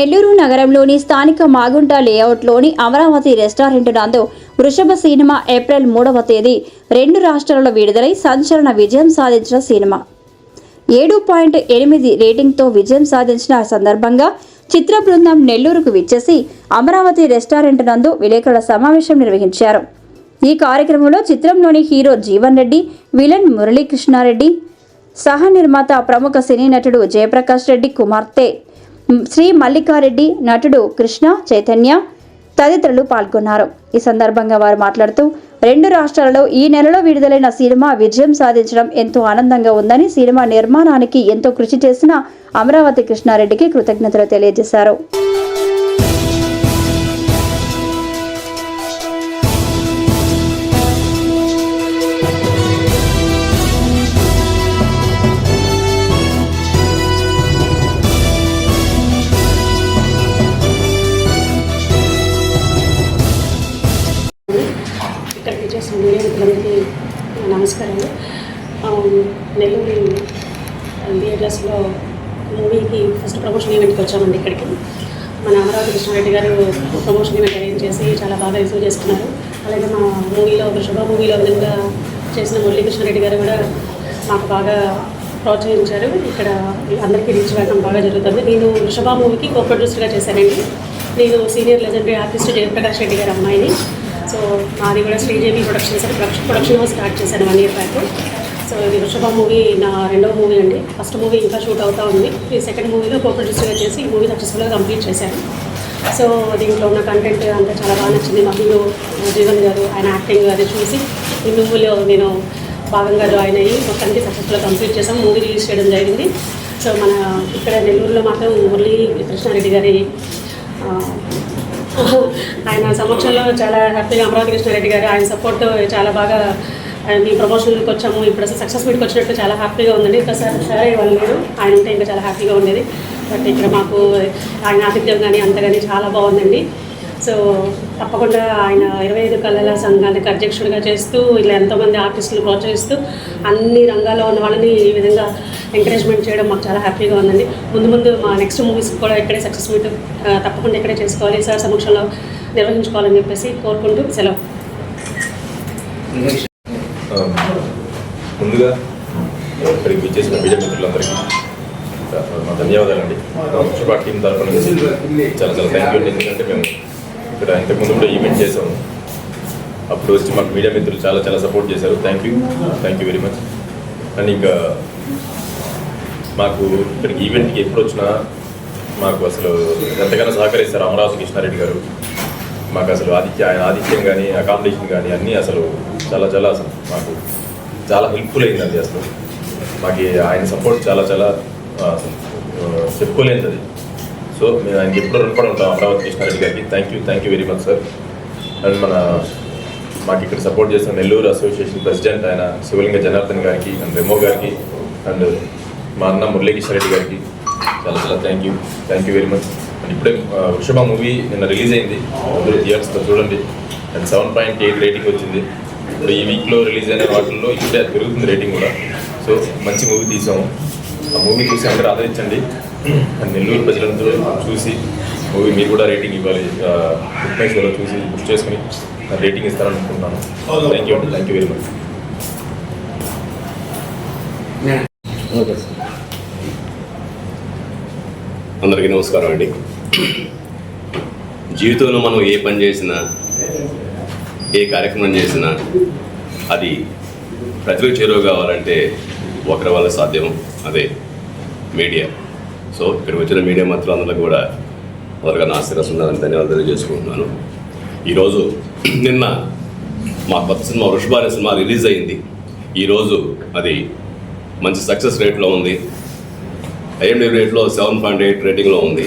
నెల్లూరు నగరంలోని స్థానిక మాగుంట లేఅవుట్లోని అమరావతి రెస్టారెంట్ నందు వృషభ సినిమా ఏప్రిల్ 3వ తేదీ 2 రాష్ట్రాలలో విడుదలై సంచలన విజయం సాధించిన సినిమా 7.8 రేటింగ్తో విజయం సాధించిన సందర్భంగా చిత్ర బృందం నెల్లూరుకు విచ్చేసి అమరావతి రెస్టారెంట్ నందు విలేకరుల సమావేశం నిర్వహించారు. ఈ కార్యక్రమంలో చిత్రంలోని హీరో జీవన్ రెడ్డి, విలన్ మురళీకృష్ణారెడ్డి, సహ నిర్మాత ప్రముఖ సినీ నటుడు జయప్రకాష్ రెడ్డి కుమార్తె శ్రీ మల్లికారెడ్డి, నటుడు కృష్ణ చైతన్య తదితరులు పాల్గొన్నారు. ఈ సందర్భంగా వారు మాట్లాడుతూ 2 రాష్ట్రాలలో ఈ నెలలో విడుదలైన సినిమా విజయం సాధించడం ఎంతో ఆనందంగా ఉందని, సినిమా నిర్మాణానికి ఎంతో కృషి చేసిన అమరావతి కృష్ణారెడ్డికి కృతజ్ఞతలు తెలియజేశారు. ఇక్కడికి చేసిన మీడియా మిత్రులందరికీ నమస్కారాలు. నెల్లూరు థియేటర్స్లో మూవీకి ఫస్ట్ ప్రమోషన్ ఈవెంట్కి వచ్చామండి. ఇక్కడికి మన అమరావతి కృష్ణారెడ్డి గారు ప్రమోషన్ ఈవెంట్ అరేంజ్ చేసి చాలా బాగా రిసీవ్ చేసుకున్నారు. అలాగే మా మూవీలో వృషభ మూవీలో విధంగా చేసిన మురళీకృష్ణారెడ్డి గారు కూడా మాకు బాగా ప్రోత్సహించారు. ఇక్కడ అందరికీ రీచ్ అవ్వడం బాగా జరుగుతుంది. నేను వృషభ మూవీకి కో ప్రొడ్యూసర్గా చేశానండి. నేను senior legendary artist Jayaprakash Reddy గారి అమ్మాయిని. సో మాది కూడా శ్రీదేవి ప్రొడక్షన్స్ అని ప్రొడక్షన్ హౌస్ స్టార్ట్ చేశాను 1 year బ్యాక్. సో ఇది వృషభ మూవీ నా 2వ మూవీ అండి. ఫస్ట్ మూవీ ఇంకా షూట్ అవుతూ ఉంది. ఈ సెకండ్ మూవీలో కో ప్రొడ్యూసర్గా చేసి ఈ మూవీ సక్సెస్ఫుల్గా కంప్లీట్ చేశాను. సో దీంట్లో ఉన్న కంటెంట్ అంతా చాలా బాగా నచ్చింది. మా హీరో జీవన్ గారు ఆయన యాక్టింగ్ అది చూసి ఈ మూవీలో నేను భాగంగా జాయిన్ అయ్యి మొత్తానికి సక్సెస్ఫుల్గా కంప్లీట్ చేసాం. మూవీ రిలీజ్ చేయడం జరిగింది. సో మన ఇక్కడ నెల్లూరులో మాత్రం మురళీ కృష్ణారెడ్డి గారి ఆయన సమక్షంలో చాలా హ్యాపీగా అమరావతి కృష్ణారెడ్డి గారు ఆయన సపోర్ట్ చాలా బాగా మీ ప్రమోషన్కి వచ్చాము, ఇప్పుడు అసలు సక్సెస్ మీట్కి వచ్చినట్టు చాలా హ్యాపీగా ఉందండి. ఇంకా సరే వాళ్ళు లేరు, ఆయన ఉంటే ఇంకా చాలా హ్యాపీగా ఉండేది. బట్ ఇక్కడ మాకు ఆయన ఆతిథ్యం కానీ అంత కానీ చాలా బాగుందండి. సో తప్పకుండా ఆయన 25 కళల సంఘానికి అధ్యక్షుడిగా చేస్తూ ఇలా ఎంతోమంది ఆర్టిస్టులు ప్రోత్సహిస్తూ అన్ని రంగాల్లో ఉన్న వాళ్ళని ఈ విధంగా ఎంకరేజ్మెంట్ చేయడం మాకు చాలా హ్యాపీగా ఉందండి. ముందు మా నెక్స్ట్ మూవీస్ కూడా ఇక్కడే సక్సెస్ మీట్ తప్పకుండా ఇక్కడే చేసుకోవాలి, సార్ సమక్షంలో నిర్వహించుకోవాలని చెప్పేసి కోరుకుంటూ సెలవు. ముందుగా ఇక్కడికి విచ్చేసిన మీడియా మిత్రులందరికీ మా ధన్యవాదాలండి. వృషభ టీం తరఫున చాలా చాలా థ్యాంక్ యూ. ఎందుకంటే మేము ఇక్కడ ఇంతకుముందు కూడా ఈవెంట్ చేసాము, అప్పుడు వచ్చి మాకు మీడియా మిత్రులు చాలా చాలా సపోర్ట్ చేశారు. Thank you very much. And ఇంకా మాకు ఇక్కడికి ఈవెంట్కి ఎప్పుడు వచ్చినా మాకు అసలు ఎంతగానో సహకరిస్తారు అమరావతి కృష్ణారెడ్డి గారు. మాకు అసలు ఆయన ఆతిథ్యం కానీ అకామిడేషన్ కానీ అన్నీ అసలు చాలా చాలా అసలు మాకు చాలా హెల్ప్ఫుల్ అయిందండి. అసలు మాకు ఆయన సపోర్ట్ చాలా చాలా చెప్పుకోలేనిది అది. సో మేము ఆయనకి ఎప్పుడు రుణపడి ఉంటాం అమరావతి కృష్ణారెడ్డి గారికి. Thank you very much sir. And మాకు ఇక్కడ సపోర్ట్ చేస్తున్న నెల్లూరు అసోసియేషన్ ప్రెసిడెంట్ ఆయన శివలింగ జనార్దన్ గారికి అండ్ రెమో గారికి అండ్ మా అన్న మురళీకృష్ణారెడ్డి గారికి చాలా చాలా thank you very much. And ఇప్పుడే వృషభ మూవీ నిన్న రిలీజ్ అయింది థియేటర్స్లో, చూడండి. అండ్ 7.8 రేటింగ్ వచ్చింది. ఇప్పుడు ఈ వీక్లో రిలీజ్ అయిన వాటిల్లో ఇప్పుడే పెరుగుతుంది రేటింగ్ కూడా. సో మంచి మూవీ తీసాము. ఆ మూవీ చూసి అందరూ ఆదరించండి. అండ్ నెల్లూరు ప్రజలందరూ చూసి మూవీ మీరు కూడా రేటింగ్ ఇవ్వాలి. బుక్ మై షోలో చూసి బుక్ చేసుకుని రేటింగ్ ఇస్తారని అనుకుంటున్నాను. Thank you very much. అందరికీ నమస్కారం అండి. జీవితంలో మనం ఏ పని చేసినా, ఏ కార్యక్రమం చేసినా అది ప్రజలకు చేరువ కావాలంటే ఒకరి వల్ల సాధ్యం, అదే మీడియా. సో ఇక్కడ వచ్చిన మీడియా మిత్రులందరికీ కూడా మొదలుగా నా శిరస్సుందని ధన్యవాదాలు తెలియజేసుకుంటున్నాను. ఈరోజు నిన్న మా కొత్త సినిమా వృషభ అనే సినిమా రిలీజ్ అయింది. ఈరోజు అది మంచి సక్సెస్ రేట్లో ఉంది. IMDb రేట్లో 7.8 రేటింగ్లో ఉంది.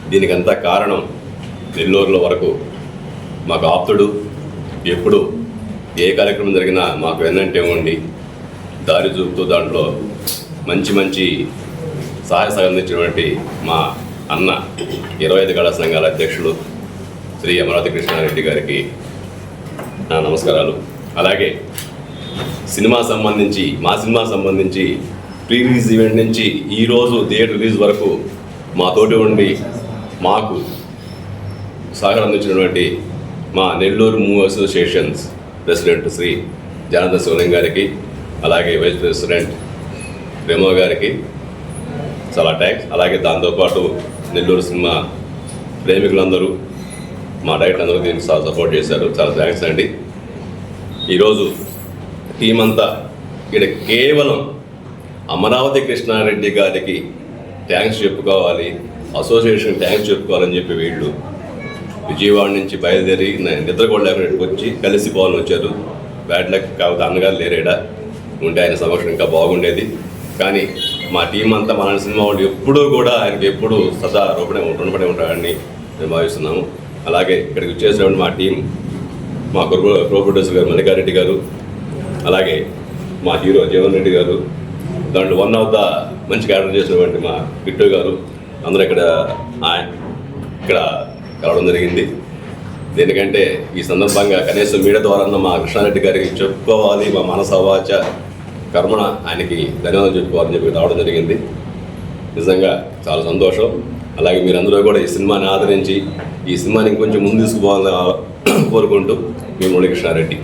దీనికి అంతా కారణం నెల్లూరులో వరకు మాకు ఆప్తుడు, ఎప్పుడు ఏ కార్యక్రమం జరిగినా మాకు వెన్నంటే ఉండి దారి చూపుతూ దాంట్లో మంచి సహాయ సహకరించినటువంటి మా అన్న 25 కళా సంఘాల అధ్యక్షుడు శ్రీ అమరావతి కృష్ణారెడ్డి గారికి నా నమస్కారాలు. అలాగే మా సినిమా సంబంధించి ప్రీ రిలీజ్ ఈవెంట్ నుంచి ఈరోజు థియేటర్ రిలీజ్ వరకు మాతోటి ఉండి మాకు సహకారం అందించినటువంటి మా Nellore move associations president Shri Janardhan Shivalinga గారికి, అలాగే వైస్ ప్రెసిడెంట్ రెమో గారికి చాలా థ్యాంక్స్. అలాగే దాంతోపాటు నెల్లూరు సినిమా ప్రేమికులందరూ, మా డైరెక్టర్ అందరూ దీనికి చాలా సపోర్ట్ చేశారు. చాలా థ్యాంక్స్ అండి. ఈరోజు టీం అంతా ఇక్కడ కేవలం అమరావతి కృష్ణారెడ్డి గారికి థ్యాంక్స్ చెప్పుకోవాలి, అసోసియేషన్ థ్యాంక్స్ చెప్పుకోవాలని చెప్పి వీళ్ళు విజయవాడ నుంచి బయలుదేరి నిద్ర కూడా లేకుండా వచ్చి కలిసిపోవాలని వచ్చారు. బ్యాడ్ లక్ కాకపోతే అన్నగారు లేరేడా ఉంటే ఆయన సమక్షం ఇంకా బాగుండేది. కానీ మా టీం అంతా మన సినిమా వాళ్ళు ఎప్పుడూ కూడా ఆయనకి ఎప్పుడూ సదా రుణపడి ఉంటారని మేము భావిస్తున్నాము. అలాగే ఇక్కడికి వచ్చేసినటువంటి మా టీం, మా ప్రో ప్రొడ్యూసర్ గారు మల్లికారెడ్డి గారు, అలాగే మా హీరో జీవన్ రెడ్డి గారు, దాంట్లో వన్ ఆఫ్ ద మంచి క్యారెక్టర్ చేసినటువంటి మా గిట్టు గారు, అందరూ ఇక్కడ కలవడం జరిగింది. దేనికంటే ఈ సందర్భంగా కనీసం మీడియా ద్వారా మా కృష్ణారెడ్డి గారికి చెప్పుకోవాలి, మా మనస వాచ కర్మణ ఆయనకి ధన్యవాదాలు చెప్పుకోవాలని చెప్పి రావడం జరిగింది. నిజంగా చాలా సంతోషం. అలాగే మీరందరూ కూడా ఈ సినిమాని ఆదరించి ఈ సినిమాని ఇంకొంచెం ముందు తీసుకుపోవాలని కోరుకుంటూ మీ మురళీ కృష్ణారెడ్డి.